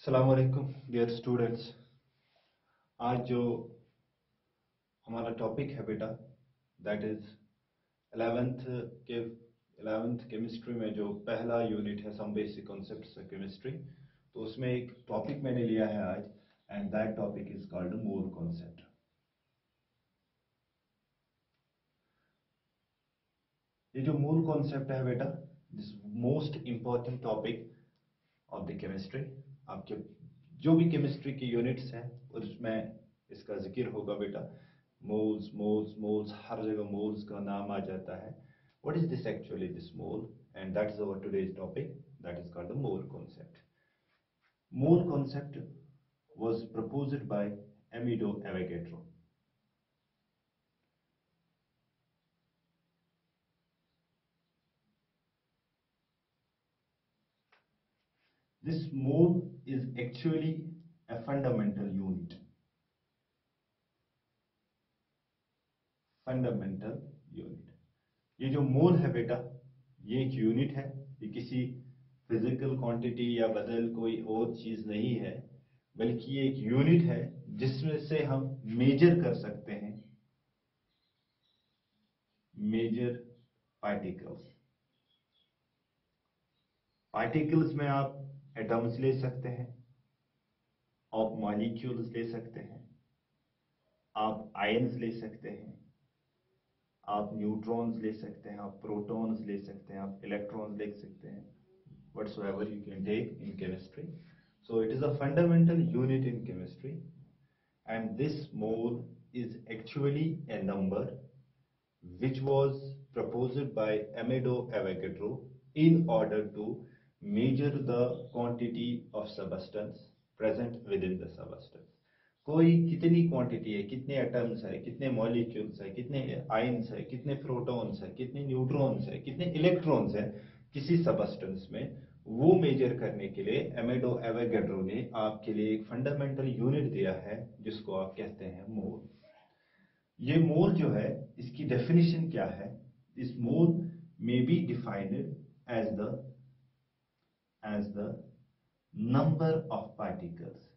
अस्सलाम वालेकुम dear students. आज जो हमारा टॉपिक है बेटा दैट इज 11th के 11th केमिस्ट्री में जो पहला यूनिट है some basic concepts of chemistry, तो उसमें एक टॉपिक मैंने लिया है आज and that topic is called mole concept. ये जो मोल कॉन्सेप्ट है बेटा this most important topic of the chemistry. आपके जो भी केमिस्ट्री की यूनिट्स हैं उसमें इसका जिक्र होगा बेटा। मोल्स मोल्स मोल्स, हर जगह मोल्स का नाम आ जाता है। What is this actually this mole, and that is our today's topic that is called the mole concept. Mole concept was proposed by Amedeo Avogadro. This mole is actually a fundamental unit. Fundamental unit. ये जो मोल है बेटा ये एक unit है, ये किसी physical quantity या बदल कोई और चीज नहीं है, बल्कि ये एक यूनिट है जिसमें से हम मेजर कर सकते हैं मेजर पार्टिकल्स। पार्टिकल्स में आप एटम्स ले सकते हैं, आप मॉलिक्यूल्स ले सकते हैं, आप आयंस ले सकते हैं, आप न्यूट्रॉन्स ले सकते हैं, आप प्रोटॉन्स ले सकते हैं, आप इलेक्ट्रॉन्स ले सकते हैं, whatsoever you can take in chemistry. So it is a fundamental unit in chemistry, and this mole is actually a number which was proposed by Amedeo Avogadro in order to measure the quantity of substance present within the substance. कोई कितनी quantity है, कितने atoms है, कितने molecules है, कितने ions है, कितने प्रोटॉन्स है, कितने न्यूट्रॉन्स है, कितने इलेक्ट्रॉन्स है किसी सबस्टेंस में, वो मेजर करने के लिए एमेडो एवोगैड्रो ने आपके लिए एक फंडामेंटल यूनिट दिया है जिसको आप कहते हैं मोल। ये मोल जो है इसकी डेफिनेशन क्या है? This mole may be defined as the number of particles,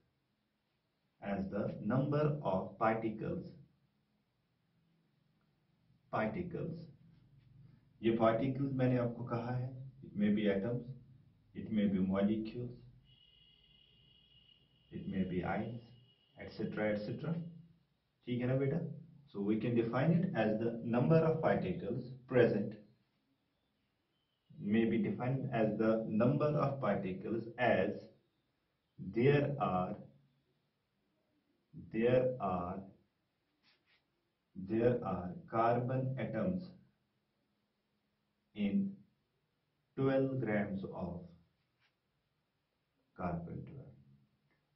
as the number of particles. ये particles मैंने आपको कहा है, it may be atoms, it may be molecules, it may be ions, etc etc. ठीक है ना बेटा? So we can define it as the number of particles present, may be defined as the number of particles as there are carbon atoms in 12 grams of carbon 12।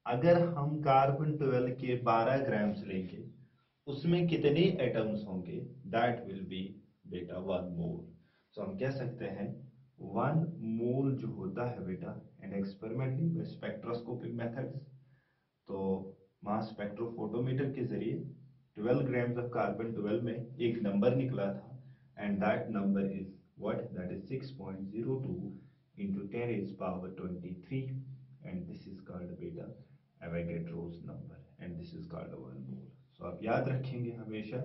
अगर हम carbon 12 के 12 grams लेंगे उसमें कितने एटम्स होंगे? That will B बेटा 1 mole. सो हम कह सकते हैं 1 मोल जो होता है बेटा इन एक्सपेरिमेंटली बाय स्पेक्ट्रोस्कोपिक मेथड्स, तो मास स्पेक्ट्रोफोटोमीटर के जरिए 12 ग्राम्स ऑफ कार्बन 12 में एक नंबर निकला था, and that number is what? That is 6.02 into 10 is power 23, and this is called beta Avogadro's number, and this is called 1 mole. So आप याद रखेंगे हमेशा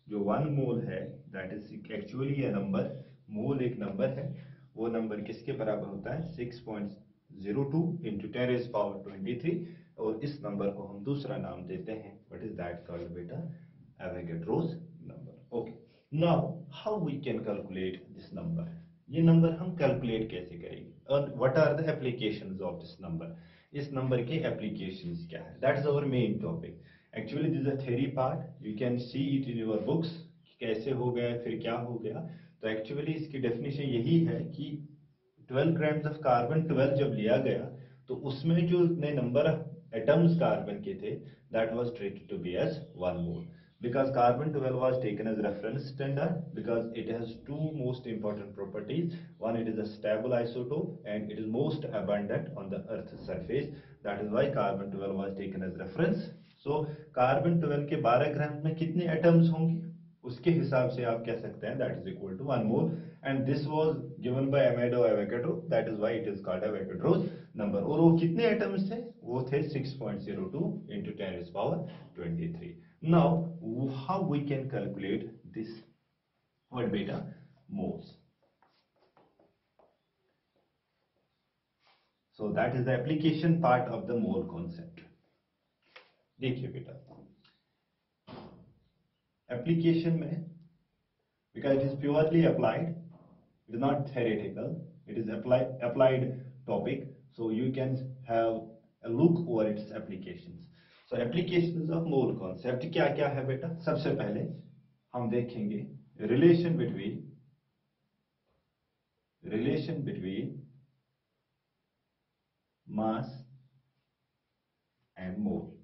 जो 1 मोल है that is actually a number, mole एक number है, वो number किसके बराबर होता है? 6.02 into 10 is power 23, और इस नंबर को हम दूसरा नाम देते हैं, व्हाट इज दैट कॉल्ड बेटा? Avogadro's number. Okay, now how we can calculate this number? ये नंबर हम कैलकुलेट कैसे करेंगे और what are the applications of this number? इस नंबर के एप्लीकेशंस क्या है? That is our main topic. Actually this is a theory part, you can see it in your books, कैसे हो गया फिर क्या हो गया। तो एक्चुअली इसकी डेफिनेशन यही है कि 12 ग्राम्स ऑफ कार्बन 12 जब लिया गया तो उसमें जो इतने नंबर ऑफ एटम्स कार्बन के थे that was treated to be as 1 mole, because carbon 12 was taken as reference standard because it has two most important properties. One, it is a stable isotope and it is most abundant on the earth's surface. That is why carbon 12 was taken as reference. So carbon 12 के 12 ग्राम में कितने atoms होंगे? उसके हिसाब से आप कह सकते हैं that is equal to 1 mole, and this was given by Amedeo Avogadro, that is why it is called Avogadro's number. और वो कितने एटम्स थे? वो थे 6.02 into 10 raised power 23. Now how we can calculate this what beta moles? So that is the application part of the mole concept. देखिए बेटा, application में, because it is purely applied, it is not theoretical, it is applied topic, so you can have a look over its applications. So applications of mole concept क्या क्या है बेटा? सबसे पहले हम देखेंगे relation between mass and mole.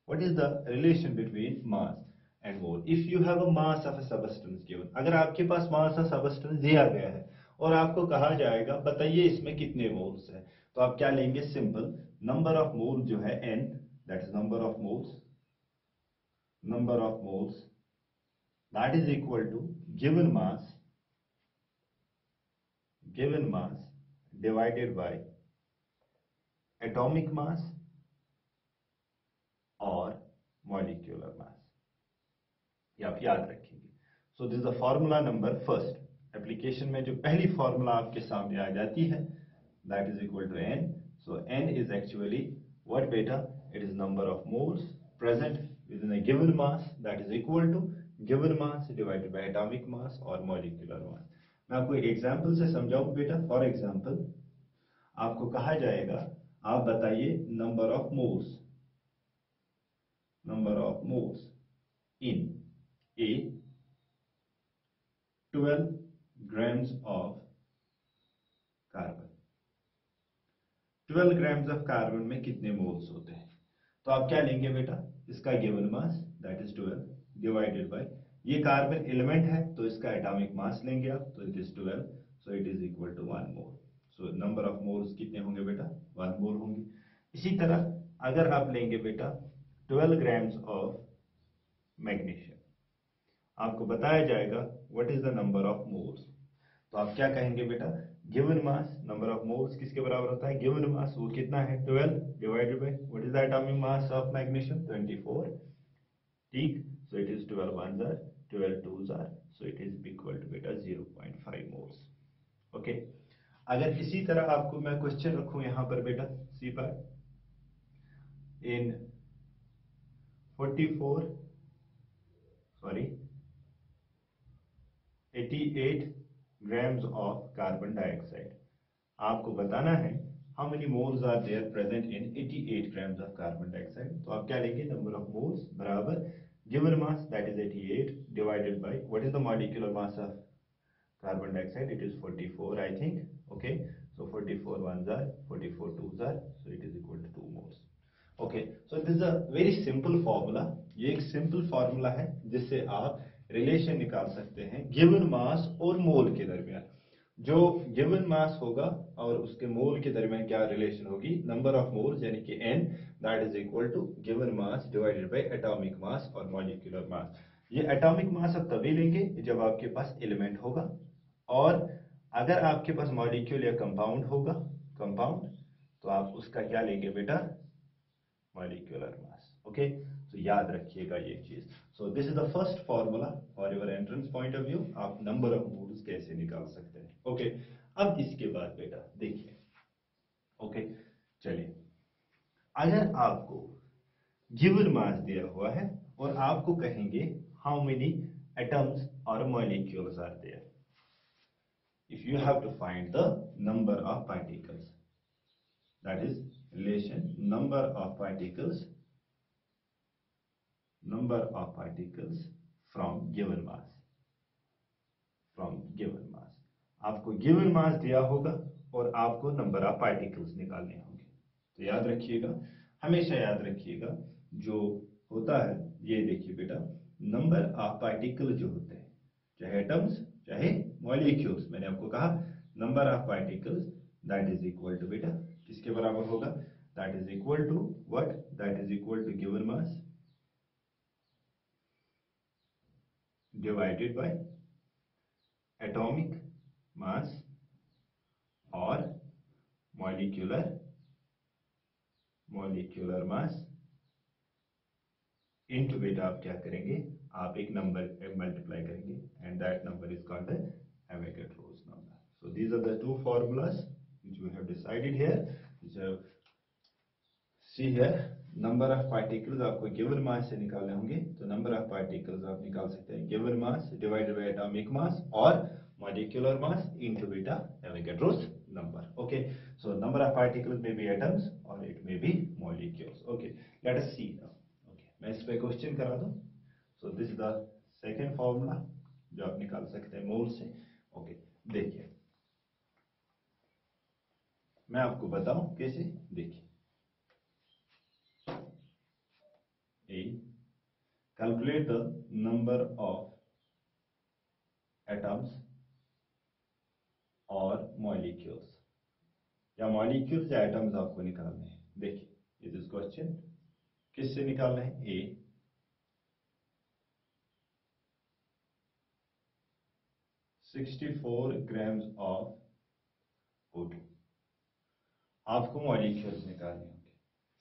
What is the relation between mass and mole? If you have a mass of a substance given, अगर आपके पास mass of substance दिया गया है और आपको कहा जाएगा बताइए इसमें कितने मोल्स है, तो आप क्या लेंगे? सिंपल नंबर ऑफ मोल जो है n, that is number of moles that is equal to given mass divided by atomic mass और मॉलिक्यूलर मास। ये आप याद रखेंगे। So this is the formula number first. Application में जो पहली फॉर्मूला आपके सामने आ जाती है that is equal to n। So n is actually what बेटा? It is number of moles present within a given mass that is equal to given mass divided by atomic mass और molecular मास। मैं आपको एक example से समझाऊं बेटा। For example आपको कहा जाएगा आप बताइए number of moles in a 12 grams of carbon। 12 grams of carbon में कितने मोल्स होते हैं? तो आप क्या लेंगे बेटा? इसका given mass that is 12 divided by, ये कार्बन एलिमेंट है तो इसका एटॉमिक मास लेंगे आप, तो it is 12, so it is equal to 1 mole. So number of moles कितने होंगे बेटा? 1 मोल होंगे। इसी तरह अगर आप लेंगे बेटा 12 grams ऑफ मैग्नीशियम, आपको बताया जाएगा what is the number of moles, तो आप क्या कहेंगे बेटा? Given mass number of moles किसके बराबर होता है? गिवन मास वो कितना है? 12 divided by what is the atomic mass of magnesium? 24। ठीक, सो it is 12 1s are 12 2s are, so it is equal to बेटा 0.5 मोल्स। ओके, अगर इसी तरह आपको मैं क्वेश्चन रखूं यहां पर बेटा सी पर इन 88 grams of carbon dioxide, आपको बताना है how many moles are there present in 88 grams of carbon dioxide। तो आप क्या लेंगे? नंबर ऑफ मोल्स बराबर given mass that is 88 divided by what is the molecular mass of carbon dioxide? It is 44 I think। okay, so 44 1s are 44 2s are, so it is equal to 2 moles। Okay, so this is a very simple formula. ये एक simple formula है जिससे आप relation निकाल सकते हैं given mass और मोल के दरमियान। जो गिवन मास होगा और उसके मोल के दरमियान क्या रिलेशन होगी? नंबर ऑफ मोल्स यानी कि n that is equal to given mass divided by atomic mass और मॉलिक्यूलर मास। ये एटॉमिक मास आप तभी लेंगे जब आपके पास एलिमेंट होगा, और अगर आपके पास मॉलिक्यूल या कंपाउंड होगा, कंपाउंड, तो आप उसका क्या लेंगे बेटा? Molecular mass. ओके, तो याद रखिएगा ये चीज। सो this is the first formula for your entrance point of view, आप नंबर ऑफ मोल्स कैसे निकाल सकते हैं। ओके, अब इसके बाद बेटा देखिए, ओके चलिए, अगर आपको गिवन मास दिया हुआ है और आपको कहेंगे हाउ मेनी एटम्स और molecules are there, if you have to find the number of particles, that is relation number of particles from given mass, आपको गिवन मास दिया होगा और आपको नंबर ऑफ पार्टिकल्स निकालने होंगे। तो याद रखिएगा, हमेशा याद रखिएगा जो होता है, ये देखिए बेटा, नंबर ऑफ पार्टिकल जो होते हैं, चाहे एटम्स चाहे मॉलिक्यूल्स, मैंने आपको कहा number of particles that is equal to बेटा किसके बराबर होगा? That is equal to what? That is equal to given mass divided by atomic mass और मॉलिक्यूलर मास इनटू बेटा आप क्या करेंगे, आप एक नंबर मल्टीप्लाई करेंगे and that number is called Avogadro's number. So these are the two formulas which we have decided here. which have See here, number of particles आपको given mass से निकालने होंगे, तो नंबर ऑफ पार्टिकल्स आप निकाल सकते हैं given mass divided by atomic mass और मॉलिक्यूलर मास इनटू बेटा Avogadro's number. Okay, so number of particles may be atoms or it may be molecules. Okay, let us see now. Okay, मैं इस पे question करा दूं. So this is the second formula जो आप निकाल सकते हैं मोल से. ओके, देखिए मैं आपको बताऊं कैसे. देखिए calculate the number of atoms और molecules, या molecules या atoms आपको निकालने हैं. देखिए इस क्वेश्चन किससे निकालना है. ए 64 grams of O2. आपको मॉलिक्यूल्स निकालने होंगे.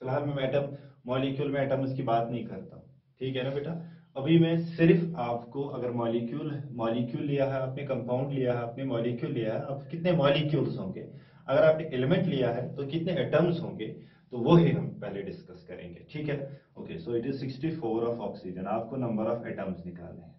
फिलहाल मैं एटम मॉलिक्यूल में एटम्स की बात नहीं करता हूं, ठीक है ना बेटा. अभी मैं सिर्फ आपको, अगर मॉलिक्यूल लिया है आपने, कंपाउंड लिया है आपने, मॉलिक्यूल लिया है, अब कितने मॉलिक्यूल्स होंगे. अगर आपने एलिमेंट लिया है तो कितने एटम्स होंगे, तो वो ही हम पहले डिस्कस करेंगे. ठीक है. Okay, so it is 64 of oxygen. आपको नंबर ऑफ एटम्स निकालने हैं,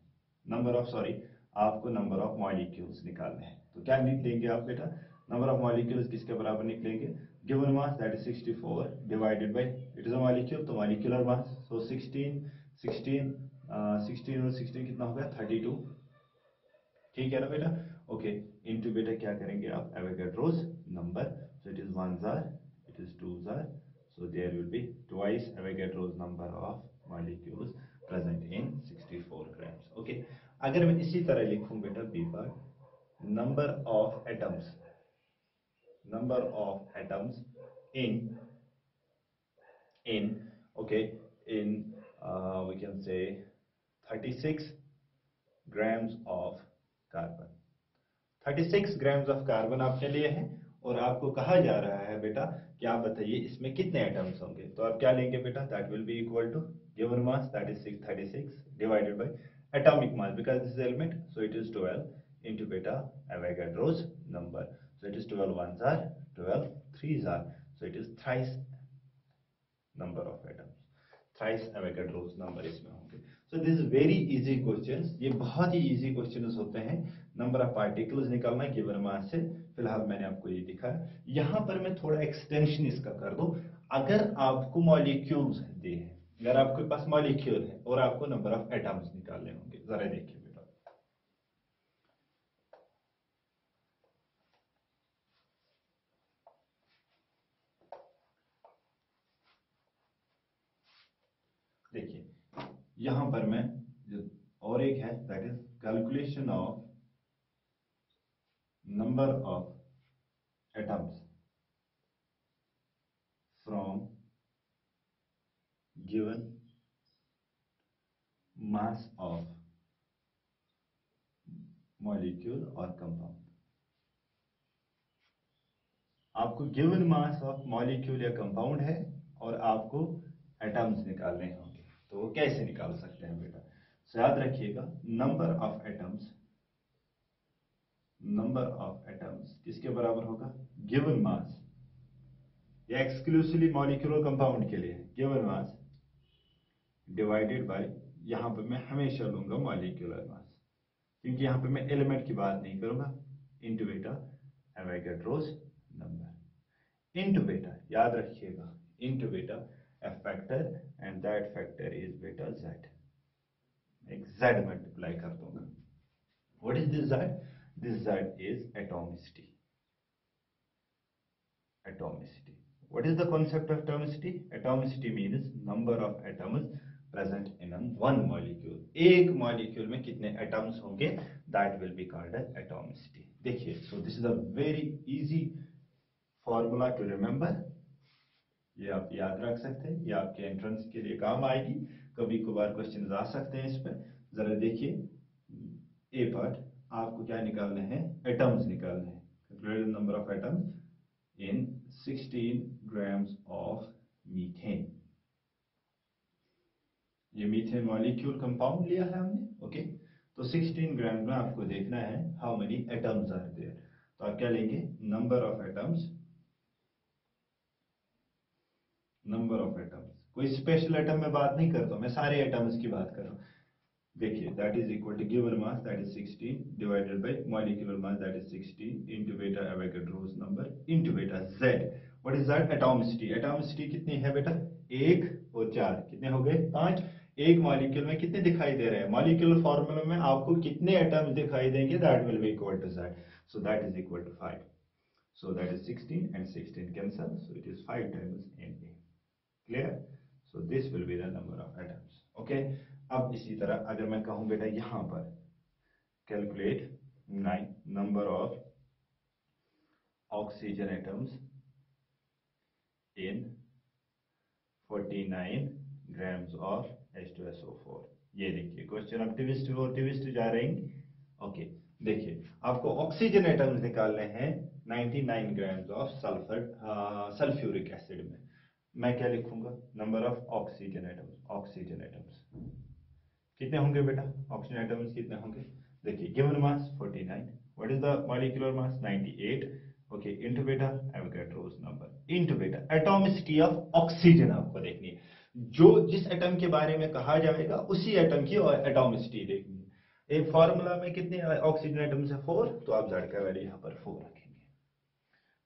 आपको नंबर ऑफ मॉलिक्यूल्स निकालने हैं. तो क्या निकलेंगे आप बेटा, नंबर ऑफ मॉलिक्यूल्स किसके बराबर निकलेंगे. Given mass that is 64 divided by, it is a molecule तो मॉलिक्यूलर मास. सो 16 और 16 कितना होगा 32. ठीक है ना बेटा. ओके, इनटू बेटा क्या करेंगे आप Avogadro's number. So it is 1s are, it is 2s are, so there will be twice Avogadro's number of molecules present in 64 grams. Okay, अगर मैं इसी तरह लिखूं बेटा B part, number of atoms in we can say 36 grams of carbon. 36 grams of carbon आपने लिए हैं और आपको कहा जा रहा है बेटा कि आप बताइए इसमें कितने एटम्स होंगे. तो आप क्या लेंगे बेटा, that will be equal to given mass that is 36 divided by atomic mass, because this is element, so it is 12 into beta Avogadro's number. So it is 12 1s are, 12 3s are, so it is thrice number of atoms, thrice Avogadro's number इसमें होंगे. So this is very easy questions. ये बहुत ही easy questions होते हैं. Number of particles निकालना given mass से. फिलहाल मैंने आपको ये दिखाया. यहां पर मैं थोड़ा एक्सटेंशन इसका कर दूं. अगर आपको मॉलिक्यूल्स दे हैं, अगर आपके पास मॉलिक्यूल है और आपको नंबर ऑफ एटम्स निकालने होंगे, जरा देखिए बेटा. देखिए यहां पर मैं जो और एक है that is calculation of number of atoms from given mass of molecule or compound. आपको गिवन मास ऑफ मॉलिक्यूल या कंपाउंड है और आपको एटम्स निकालने होंगे, तो वो कैसे निकाल सकते हैं बेटा. सो याद रखिएगा, नंबर ऑफ एटम्स किसके बराबर होगा, गिवन मास, या एक्सक्लूसिवली मॉलिक्यूलर कंपाउंड के लिए गिवन मास डिवाइडेड बाय, यहां पे मैं हमेशा लूंगा मॉलिक्यूलर मास क्योंकि यहां पे मैं एलिमेंट की बात नहीं करूंगा, इनटू बेटा Avogadro's number, इनटू बेटा याद रखिएगा, इनटू बेटा a factor and that factor is beta z. एक z मल्टीप्लाई कर दूंगा. What is this z? This z is atomicity. What is the concept of atomicity? Atomicity means number of atoms present in one molecule. एक molecule में कितने atoms होंगे, that will be called as atomicity. देखिए, so this is a very easy formula to remember. ये आप याद रख सकते हैं, ये आपके एंट्रेंस के लिए काम आएगी. कभी कभार क्वेश्चन आ सकते हैं इस पर. जरा देखिए, ए पार्ट, आपको क्या निकालने हैं, एटम्स निकालने हैं। Calculate the number of atoms in 16 grams of methane. ये मीथेन मॉलिक्यूल कंपाउंड लिया है हमने, ओके। तो 16 ग्राम में आपको देखना है how many atoms are there. तो आप क्या लेंगे, number of atoms, number of atoms. कोई स्पेशल एटम में बात नहीं करता, मैं सारे एटम्स की बात कर रहा हूं। देखिए that is equal to given mass that is 16 divided by molecular mass that is 16 into बेटा एवोगाड्रोस नंबर इनटू बेटा z। What is that, atomicity. Atomicity कितनी है बेटा, 1 और 4 कितने हो गए, 5। एक मॉलिक्यूल में कितने दिखाई दे रहे हैं, मॉलिक्यूलर फार्मूला में आपको कितने एटम्स दिखाई देंगे, that will be equal to z। So that is equal to 5। So that is 16 and 16 cancel, so it is 5 times Na। Clear. So this will be the number of atoms, okay. अब इसी तरह अगर मैं कहूं बेटा यहां पर calculate 9 number of oxygen atoms in 49 grams of H2SO4। ये देखिए क्वेश्चन अब ट्विस्ट जा रहे हैं, ओके। देखिए आपको ऑक्सीजन एटम्स निकालने हैं 99 ग्राम्स ऑफ सल्फ्यूरिक एसिड में। मैं क्या लिखूंगा, number of oxygen atoms, oxygen atoms कितने होंगे बेटा, ऑक्सीजन एटम्स कितने होंगे। देखिए given mass 49, what is the molecular mass 98, okay, into बेटा एवोगाड्रोस नंबर इनटू बेटा एटॉमिसिटी ऑफ ऑक्सीजन। आपको देखनी है जो जिस एटम के बारे में कहा जाएगा उसी एटम की एटॉमिसिटी देखनी है। एक फार्मूला में कितने ऑक्सीजन एटम्स है, 4, तो आप जेड का वैल्यू यहाँ पर 4 रखेंगे।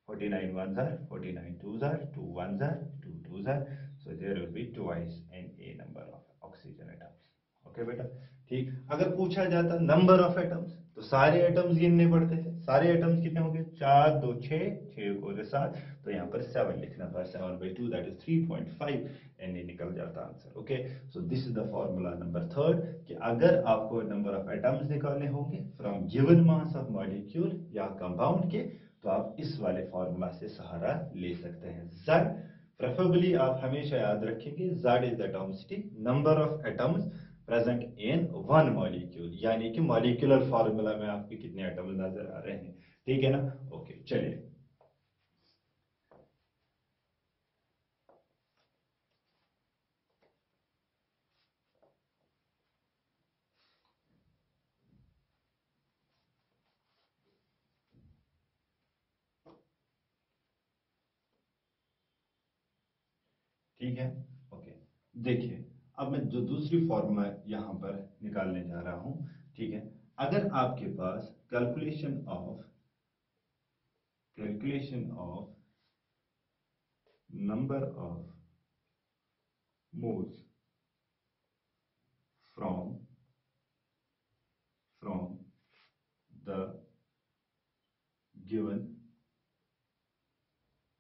49 ones are 49 twos are 2 ones are 2 twos are, so there will be twice in a number of oxygen atoms, okay बेटा। ठीक, अगर पूछा जाता नंबर ऑफ एटम्स तो सारे एटम्स गिनने पड़ते थे। सारे एटम्स कितने होंगे, 4 2 6 6 को 7, तो यहाँ पर 7 लिखना था, 7/2 दैट इज 3.5 एन निकल जाता answer, okay. So this is the formula number 3 कि अगर आपको नंबर ऑफ एटम्स निकालने होंगे from given mass of molecule या कंपाउंड के, तो आप इस वाले फॉर्मूला से सहारा ले सकते हैं। Z प्रेफरेबली आप हमेशा याद रखेंगे, Z is the atomicity, number of atoms present in one molecule, यानी कि मॉलिक्यूलर फॉर्मूला में आपके कितने एटम्स नजर आ रहे हैं, ठीक है ना, ओके। चलिए ठीक है, ओके। देखिए अब मैं जो दूसरी फॉर्मूला यहां पर निकालने जा रहा हूं, ठीक है। अगर आपके पास calculation of number of moles from the given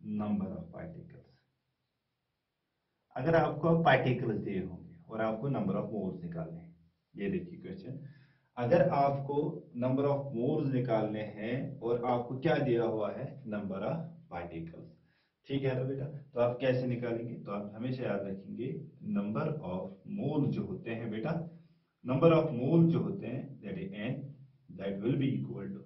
number of particles, अगर आपको पार्टिकल्स दिए होंगे और आपको नंबर ऑफ मोल्स निकालने हैं, ये देखिए क्वेश्चन, अगर आपको नंबर ऑफ मोल्स निकालने हैं और आपको क्या दिया हुआ है, नंबर ऑफ पार्टिकल्स, ठीक है ना बेटा। तो आप कैसे निकालेंगे, तो आप हमेशा याद रखेंगे नंबर ऑफ मोल जो होते हैं बेटा, नंबर ऑफ मोल जो होते हैं that is n, that will be equal to,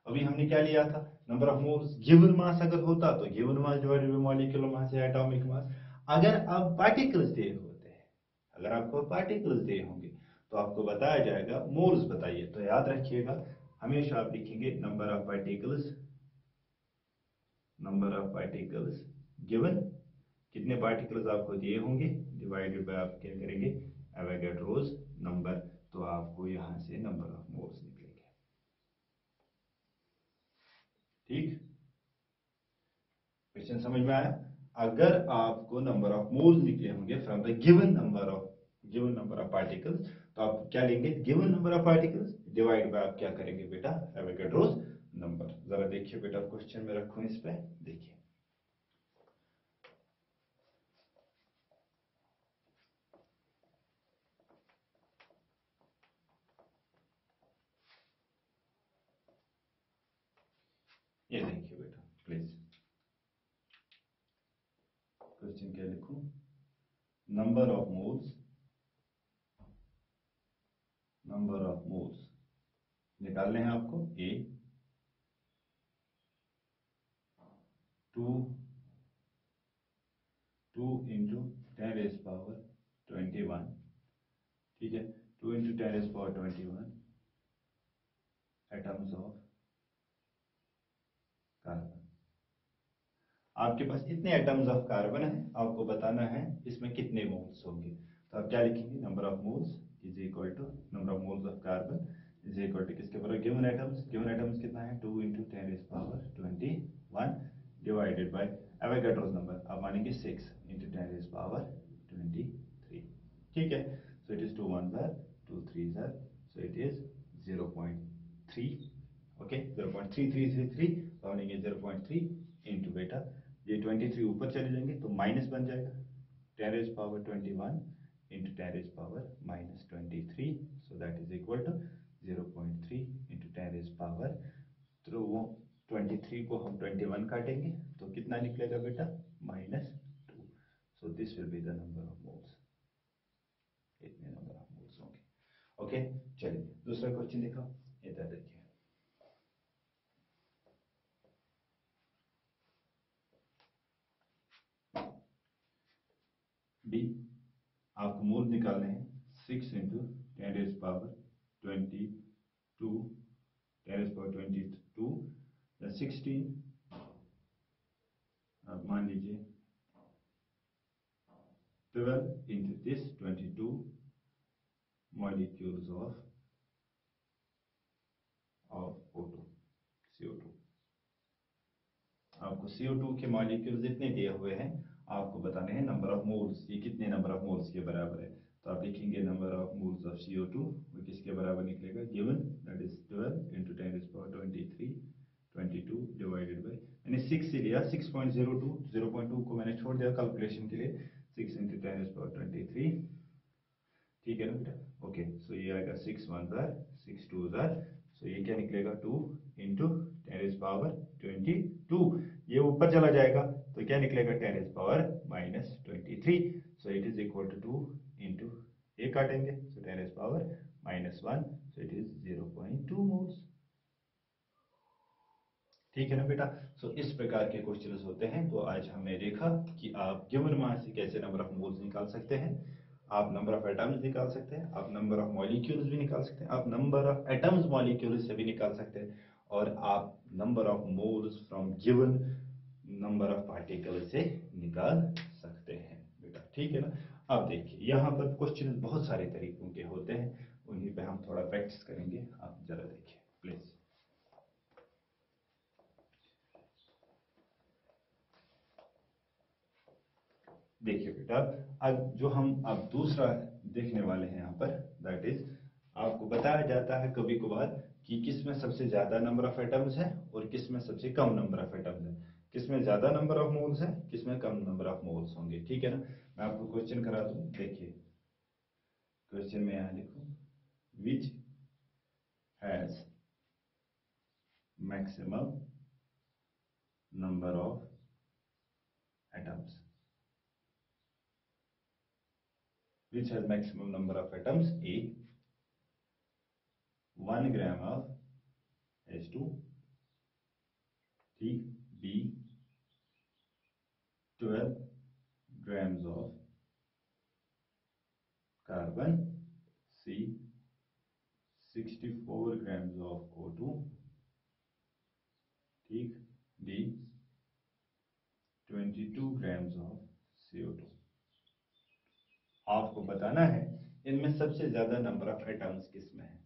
अभी हमने क्या लिया था, number of moles. Given mass अगर होता तो given mass divided by molecular mass या एटॉमिक मास। अगर आप पार्टिकल्स दिए होते हैं, अगर आपको पार्टिकल्स दिए होंगे तो आपको बताया जाएगा मोल्स बताइए, तो याद रखिएगा हमेशा आप लिखेंगे number of particles, number of particles given, कितने पार्टिकल्स आपको दिए होंगे, डिवाइडेड बाय आप क्या करेंगे एवोगाड्रोस नंबर, तो आपको यहां से नंबर ऑफ मोल्स निकलेंगे, ठीक। क्वेश्चन समझ में आया। अगर आपको नंबर ऑफ मोल्स निकले होंगे from the given number of particles, तो आप क्या लेंगे, given number of particles divide by आप क्या करेंगे बेटा एवोगाड्रोस नंबर। जरा देखिए बेटा क्वेश्चन में रखूं इस पे, देखिए ये देखिए बेटा प्लीज, क्वेश्चन क्या लिखूं, नंबर ऑफ मोल्स निकालने हैं आपको ए 2 इंटू 10⁻21, ठीक है, 2 इंटू 10⁻21 एटम्स ऑफ कार्बन। आपके पास इतने एटम्स ऑफ कार्बन है, आपको बताना है इसमें कितने मोल्स होंगे। तो आप क्या लिखेंगे, number of moles is equal to number of moles of carbon is equal to किसके बराबर, गिवन एटम्स कितना है 2 into 10⁻21 divided by Avogadro's number, आप मानेंगे 6 इंटू 10⁻23, ठीक है। सो इट इज 2 1 जार 2 3 जार, सो इट इज 0.3, ओके 0.3333, मानेंगे 0.3 इंटू बेटा ये 23 ऊपर चले जाएंगे तो माइनस बन जाएगा 10⁻21 into 10⁻23, so that is equal to 0.3 into 10⁻, तो वो 23 को हम 21 काटेंगे तो कितना निकलेगा बेटा -2, so this will be the number of moles, इतने नंबर ऑफ मोल्स होंगे। ओके चलिए दूसरा क्वेश्चन दिखाओ, इधर देखिए। डी आपको मोल निकालने हैं 6 इंटू 10⁻22 10⁻22 या 16, आप मान लीजिए 12 into this 22 molecules of O2 CO2। आपको CO2 के मॉलिक्यूल्स इतने दिए हुए हैं, आपको बताने हैं नंबर ऑफ मोल्स, ये कितने नंबर ऑफ मोल्स के बराबर है। तो आप लिखेंगे number of moles of CO2 वो किसके बराबर निकलेगा, given that is 12 into 10⁻23 22 divided by, मैंने 6 ही लिया, 6.02, 0.2 को मैंने छोड़ दिया कैलकुलेशन के लिए, 6 इंटू 10⁻23, ठीक है ना बेटा। ओके सो ये आएगा 6 1 जार 6 2 जार, सो ये क्या निकलेगा 2 इंटू 10⁻22, ये ऊपर चला जाएगा तो क्या निकलेगा 10⁻23, so it is equal to 2 into ये काटेंगे so 10⁻1, so it is 0.2 moles, ठीक है ना बेटा। सो इस प्रकार के क्वेश्चंस होते हैं। तो आज हमने देखा कि आप गिवन मास से कैसे नंबर ऑफ मोल्स निकाल सकते हैं, आप नंबर ऑफ एटम्स निकाल सकते हैं, आप नंबर ऑफ मॉलिक्यूल्स भी निकाल सकते हैं, आप नंबर ऑफ एटम्स मॉलिक्यूल्स से भी निकाल सकते हैं, और आप number of moles from given number of particle से निकाल सकते हैं बेटा, ठीक है ना। अब देखिए यहाँ पर क्वेश्चन बहुत सारे तरीकों के होते हैं, उन्हीं पे हम थोड़ा प्रैक्टिस करेंगे, आप जरा देखिए प्लीज। देखिए बेटा, अब जो हम अब दूसरा देखने वाले हैं यहाँ पर, दैट इज आपको बताया जाता है कभी कभार कि किस में सबसे ज्यादा नंबर ऑफ एटम्स है और किस में सबसे कम नंबर ऑफ एटम्स है, किस में ज्यादा नंबर ऑफ मोल्स है, किस में कम नंबर ऑफ मोल्स होंगे, ठीक है ना। मैं आपको क्वेश्चन करा दूं, देखिए क्वेश्चन में यहाँ लिखो, which has maximum number of atoms, which has maximum number of atoms, A 1 gram of H2, ठीक, B 12 grams of carbon, C 64 grams of O2, ठीक, D 22 grams of CO2। आपको बताना है इनमें सबसे ज्यादा नंबर ऑफ एटम्स किसमें है।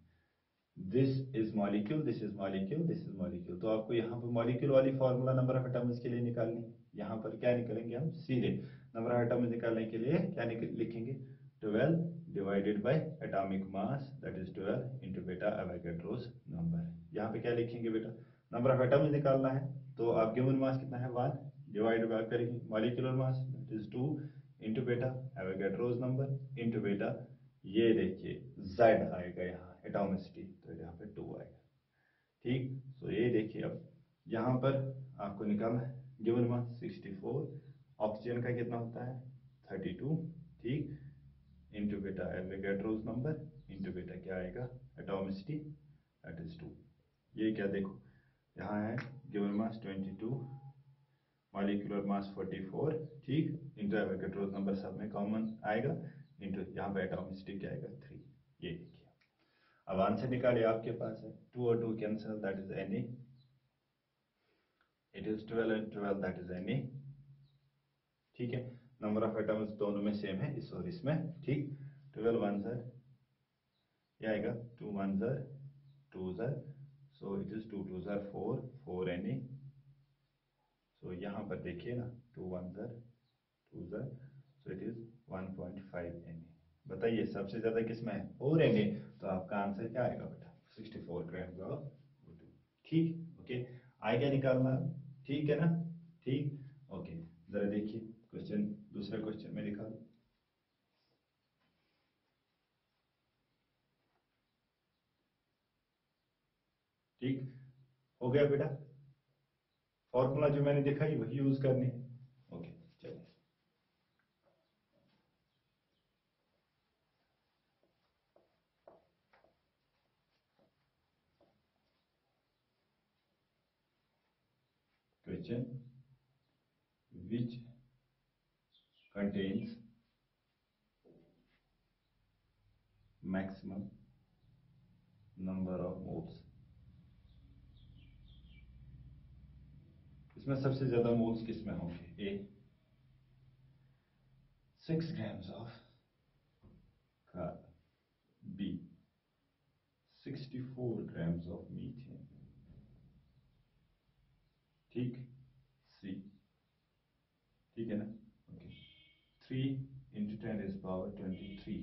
This is molecule, this is molecule, this is molecule, तो आपको यहाँ पर मॉलिक्यूल वाली फॉर्मूला नंबर ऑफ एटम्स के लिए निकालनी है। यहाँ पर क्या निकालेंगे हम, सीधे नंबर ऑफ एटम्स निकालने के लिए क्या लिखेंगे, 12 divided by atomic mass, that is 12 into बेटा एवोगाड्रोस नंबर। यहाँ पे क्या लिखेंगे बेटा, नंबर ऑफ एटम्स निकालना है तो आप गिवन मास कितना है 1 डिवाइड बाय करेंगे molecular mass that is 2 into बेटा एवोगाड्रोस नंबर इंटू बेटा ये देखिए z आएगा यहाँ एटॉमिसिटी, तो यहाँ पे 2 आएगा, ठीक। तो ये देखिए अब यहाँ पर आपको निकालना है गिवन मास 64, ऑक्सीजन का कितना होता है 32, ठीक, इंटू बेटा एवोगाड्रोस नंबर इंटू बेटा क्या आएगा एटॉमिसिटी दैट इज 2। ये क्या देखो, यहाँ है गिवन मास 22, मॉलिक्यूलर मास 44, ठीक, इंटू एवोगैड्रो नंबर सब में कॉमन आएगा, इंटू यहाँ पे एटॉमिसिटी क्या आएगा 3। ये देखिए, अब आंसर निकाले, आपके पास है 2 और 2 cancel, that is Na, it is 12 and 12, that is Na, ठीक है। नंबर ऑफ एटम्स दोनों में सेम है, इस और इसमें, ठीक। 12 1 ज़र, ये आएगा 2 1 ज़र 2 ज़र, सो इट इज 2 2 ज़र 4, 4 Na, सो यहाँ पर देखिए ना 2 1 ज़र 2 ज़र, सो इट इज 1.5 Na। बताइए सबसे ज्यादा किसमें है, और Na, तो आपका आंसर क्या आएगा बेटा, 64 ग्राम ऑफ O2, ठीक, ओके। आएगा निकालना, ठीक है ना, ठीक, ओके। जरा देखिए क्वेश्चन, दूसरा क्वेश्चन में निकाल, ठीक हो गया बेटा, फॉर्मूला जो मैंने दिखाई वही यूज करनी है, ओके चलिए। Question, which contains maximum number of moles, इसमें सबसे ज्यादा मोल्स किसमें होंगे, ए 6 grams of carbon, B 64 grams of methane, ठीक, सी, ठीक है ना, okay. 3 into 10 is power 23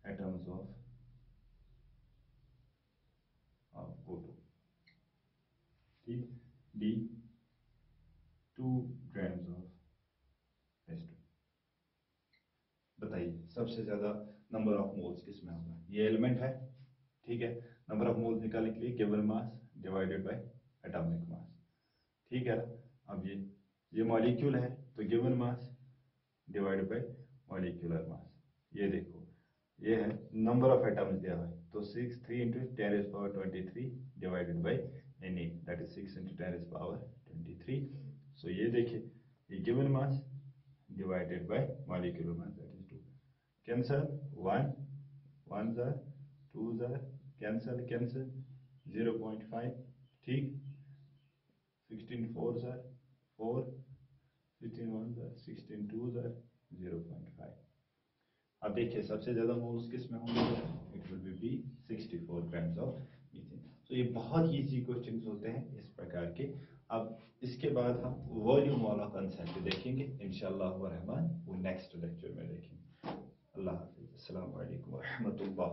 atoms of O2, ठीक, D 2 grams of H2। बताइए सबसे ज्यादा नंबर ऑफ मोल्स किसमें होगा, ये एलिमेंट है, ठीक है। नंबर ऑफ मोल्स निकालने के लिए given mass divided by atomic मास, ठीक है। अब ये मॉलिक्यूल है, तो given mass divided by molecular mass, ये देखो, ये है नंबर ऑफ एटम्स दिया हुआ है, तो 6 3 into 10 is power 23 divided by Na, that is 6 into 10 is power 23, सो ये देखिए, ये given mass divided by molecular mass, that is 2, cancel 1 1 ज़र 2 ज़र, कैंसल कैंसल 0.5, ठीक, 16 4 ज़र 4, 16 1 ज़र 16 2 ज़र 0.5। अब देखिए सबसे ज्यादा मोल्स किस में होंगे, it will be 64 grams of methane. तो ये बहुत इजी क्वेश्चंस होते हैं इस प्रकार के। अब इसके बाद हम वॉल्यूम वाला कंसेप्ट देखेंगे इंशाअल्लाह रहमान, वो नेक्स्ट लेक्चर में देखेंगे। अल्लाह हाफिज़, अस्सलाम वालेकुम व रहमतुल्लाह।